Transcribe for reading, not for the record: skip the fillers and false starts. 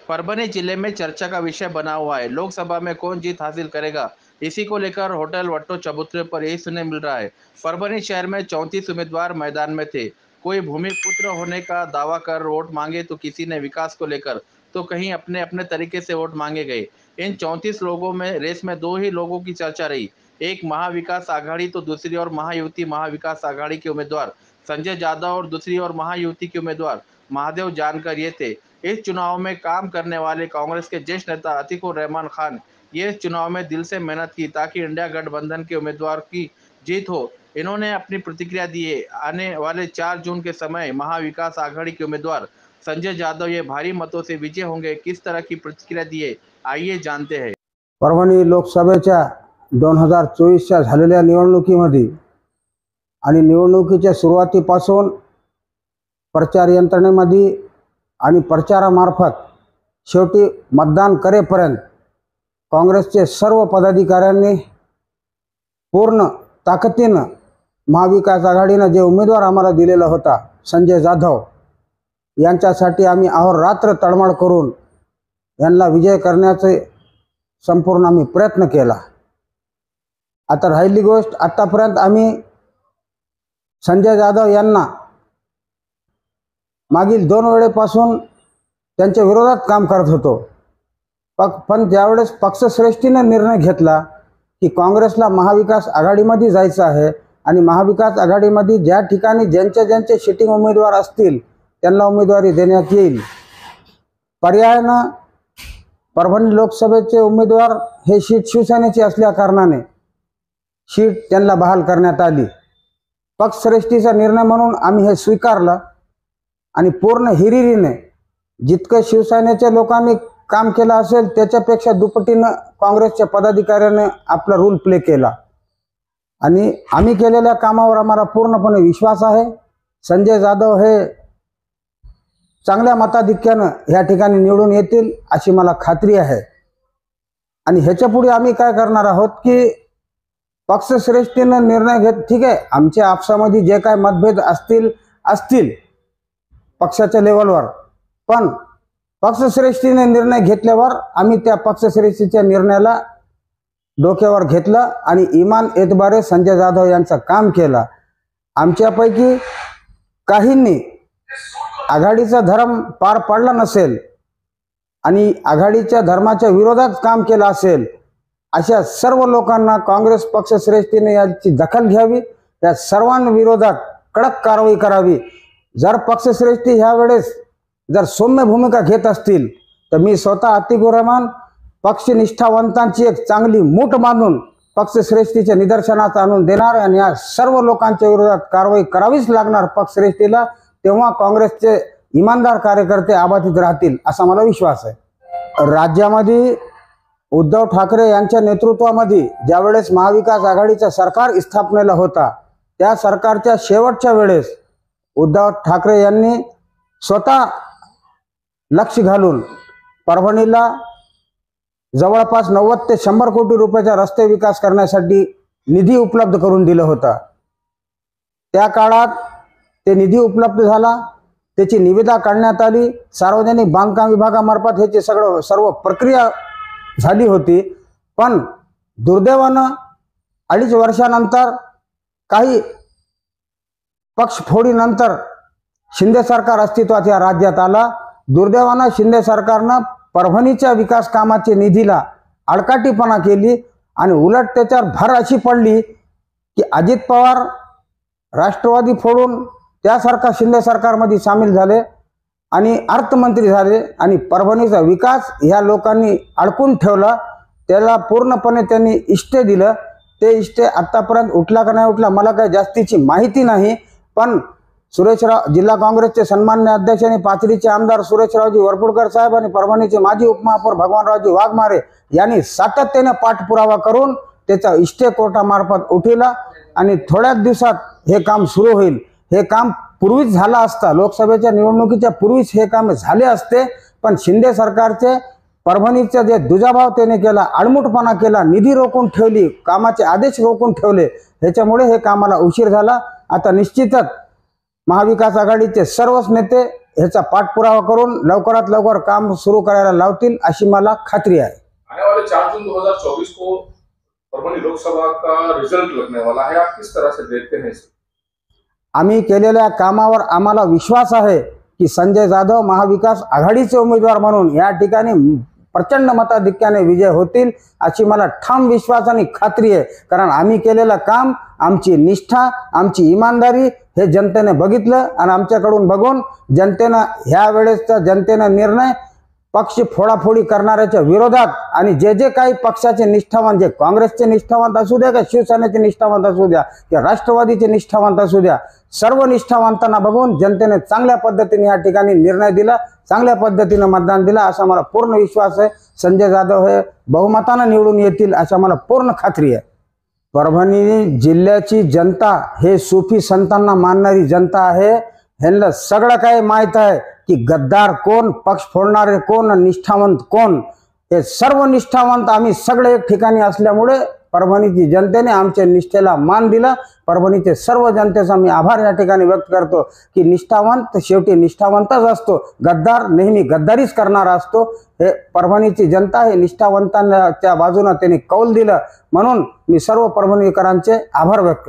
परभनी जिले में चर्चा का विषय बना हुआ है। लोकसभा में कौन जीत हासिल करेगा, इसी को लेकर होटल वट्टो चबूतरे पर यही सुनने मिल रहा है। परभनी शहर में 34 उम्मीदवार मैदान में थे। कोई भूमिपुत्र होने का दावा कर वोट मांगे तो किसी ने विकास को लेकर, तो कहीं अपने अपने तरीके से वोट मांगे गए। इन 34 लोगों में रेस में दो ही लोगों की चर्चा रही, एक महाविकास आघाड़ी तो दूसरी ओर महायुति महाविकास आघाड़ी के उम्मीदवार संजय जादव और दूसरी ओर महायुति के उम्मीदवार महादेव जानकर ये थे। इस चुनाव में काम करने वाले कांग्रेस के ज्येष्ठ नेता अतीकुर रहमान खान ये चुनाव में दिल से मेहनत की ताकि इंडिया गठबंधन के उम्मीदवार की जीत हो। इन्होंने अपनी प्रतिक्रिया दी है। आने वाले 4 जून के समय महाविकास आघाड़ी के उम्मीदवार संजय जाधव ये भारी मतों से विजय होंगे। किस तरह की प्रतिक्रिया दी है, आइए जानते हैं। परभणी लोकसभेच्या 2024च्या झालेल्या निवडणुकीमध्ये आणि निवडणुकीच्या सुरुवातीपासून प्रचार यंत्रणेमध्ये आणि प्रचारामार्फत शेवटी मतदान करेपर्यंत काँग्रेसचे सर्व पदाधिकाऱ्यांनी पूर्ण ताकदीने महाविकास आघाडीने जे उमेदवार आम्हाला दिलेला होता संजय जाधव यांच्यासाठी आम्ही अहोरात्र तळमळ करून यांना विजय करण्याचे संपूर्ण आम्ही प्रयत्न केला। आता राहिली गोष्ट, आतापर्यंत आम्ही संजय जाधव यांना मागील 2 वेळेपासून त्यांच्या विरोधात काम करत होतो, पण ज्यावेळेस पक्षश्रेष्ठीने निर्णय घेतला की काँग्रेसला महाविकास आघाडीमध्ये जायचं आहे आणि महाविकास आघाडीमध्ये ज्या ठिकाणी ज्यांचे सिटिंग उमेदवार असतील त्यांना उमेदवारी देण्यात येईल। पर्यायाने परभणी लोकसभेचे उमेदवार हे सीट शिवसेनेची असल्या कारणाने सीट त्यांना बहाल करण्यात आली। पक्षश्रेष्ठीचा निर्णय म्हणून आम्ही हे स्वीकारलं आणि पूर्ण हिरिरीने जितके शिवसेनेच्या लोकांनी काम केलं असेल त्याच्यापेक्षा दुपटीने काँग्रेसच्या पदाधिकाऱ्यांनी आपला रोल प्ले केला आणि आम्ही केलेल्या कामावर आम्हाला पूर्णपणे विश्वास आहे। संजय जाधव हे चांगल्या मताधिक्याने या ठिकाणी निवडून येतील अशी मला खात्री आहे। आणि ह्याच्या पुढे आम्ही काय करणार आहोत की पक्षश्रेष्ठीने निर्णय घेत, ठीक आहे, आमच्या आपसामध्ये जे काय मतभेद असतील पक्षाच्या लेवलवर, पण पक्षश्रेष्ठीने निर्णय घेतल्यावर आम्ही त्या पक्षश्रेष्ठीच्या निर्णयाला डोक्यावर घेतलं आणि इमान एतबारे संजय जाधव यांचं काम केलं। आमच्यापैकी काहींनी आघाडीचा धर्म पार पाडला नसेल आणि आघाडीच्या धर्माच्या विरोधात काम केलं असेल अशा सर्व लोकांना काँग्रेस पक्षश्रेष्ठीने याची दखल घ्यावी, या सर्वांविरोधात कडक कारवाई करावी। जर पक्षश्रेष्ठी ह्या वेळेस जर सौम्य भूमिका घेत असतील तर मी स्वतः अतीकुर रहमान पक्षनिष्ठावंतांची एक चांगली मूठ बांधून पक्षश्रेष्ठीच्या निदर्शनात आणून देणार आणि या सर्व लोकांच्या विरोधात कारवाई करावीच लागणार पक्षश्रेष्ठीला। तेव्हा काँग्रेसचे इमानदार कार्यकर्ते आबाधित राहतील असा मला विश्वास आहे। राज्यामध्ये उद्धव ठाकरे यांच्या नेतृत्वामध्ये ज्यावेळेस महाविकास आघाडीचं सरकार स्थापनेला होता त्या सरकारच्या शेवटच्या वेळेस उद्धव ठाकरे यांनी स्वतः लक्ष घालून परभणीला जवळपास 90 ते 100 कोटी रुपयाचा रस्ते विकास करण्यासाठी निधी उपलब्ध करून दिला होता। त्या काळात ते निधी उपलब्ध झाला, त्याची निविदा काढण्यात आली, सार्वजनिक बांधकाम विभागामार्फत ह्याची सर्व प्रक्रिया झाली होती। पण दुर्दैवाने 2.5 वर्षानंतर काही पक्षफोडीनंतर शिंदे सरकार अस्तित्वात या राज्यात आला। दुर्दैवाने शिंदे सरकारने परभणीच्या विकास कामाच्या निधीला आडकाठीपणा केली आणि उलट त्याच्यावर भर अशी पडली की अजित पवार राष्ट्रवादी फोडून त्यासारखा शिंदे सरकारमध्ये सामील झाले आणि अर्थमंत्री झाले आणि परभणीचा विकास ह्या लोकांनी अडकून ठेवला। त्याला पूर्णपणे त्यांनी इष्टे दिलं। ते इष्टे आतापर्यंत उठला का नाही उठला मला काही जास्तीची माहिती नाही, पण सुरेशराव जिल्हा काँग्रेसचे सन्माननीय अध्यक्ष आणि पाथरीचे आमदार सुरेशरावजी वरपुडकर साहेब आणि परभणीचे माजी उपमहापौर भगवानरावजी वाघमारे यांनी सातत्याने पाठपुरावा करून त्याचा इष्टे कोर्टामार्फत उठवला आणि थोड्याच दिवसात हे काम सुरू होईल। हे काम पूर्वीच झालं असतं, लोकसभेच्या निवडणुकीच्या पूर्वीच हे काम झाले असते, पण शिंदे सरकारचे परभणीचा जे दुजाभाव त्याने केला, आडमुठपणा केला, निधी रोखून ठेवली, कामाचे आदेश रोखून ठेवले, ह्याच्यामुळे हे कामाला उशीर झाला। आता निश्चितच महाविकास आघाडीचे सर्वच नेते ह्याचा पाठपुरावा करून लवकरात लवकर काम सुरू करायला लावतील अशी मला खात्री आहे। आने वाले 4 जून 2024 को परभणी लोकसभा का रिजल्ट लगने वाला है, आप किस तरह से देखते हैं इसे? आम्ही केलेल्या कामावर आम्हाला विश्वास आहे की संजय जाधव महाविकास आघाडीचे उमेदवार म्हणून या ठिकाणी प्रचंड मताधिक्याने विजय होतील अशी मला ठाम विश्वास आणि खात्री आहे। कारण आम्ही केलेलं काम, आमची निष्ठा, आमची इमानदारी हे जनतेने बघितलं आणि आमच्याकडून बघून जनतेनं ह्या वेळेसचा जनतेनं निर्णय पक्ष फोडाफोडी करणाऱ्याच्या विरोधात आणि जे जे काही पक्षाचे निष्ठावान, जे काँग्रेसचे निष्ठावंत असू द्या, का शिवसेनेचे निष्ठावंत असू द्या, किंवा राष्ट्रवादीचे निष्ठावंत असू द्या, सर्व निष्ठावंतांना बघून जनतेने चांगल्या पद्धतीने या ठिकाणी निर्णय दिला, चांगल्या पद्धतीने मतदान दिला असा मला पूर्ण विश्वास आहे। संजय जाधव हे बहुमताने निवडून येतील अशा मला पूर्ण खात्री आहे। परभणी जिल्ह्याची जनता हे सुफी संतांना मानणारी जनता आहे। ह्यांना सगळं काही माहीत आहे की गद्दार कोण, पक्ष फोडणारे कोण, निष्ठावंत कोण। हे सर्व निष्ठावंत आम्ही सगळे एक ठिकाणी असल्यामुळे परभणीची जनतेने आमच्या निष्ठेला मान दिला। परभणीचे सर्व जनतेचा मी आभार या ठिकाणी व्यक्त करतो की निष्ठावंत शेवटी निष्ठावंतच असतो, गद्दार नेहमी गद्दारीच करणारा असतो। हे परभणीची जनता हे निष्ठावंतांच्या बाजूने त्यांनी कौल दिलं, म्हणून मी सर्व परभणीकरांचे आभार व्यक्त करतो।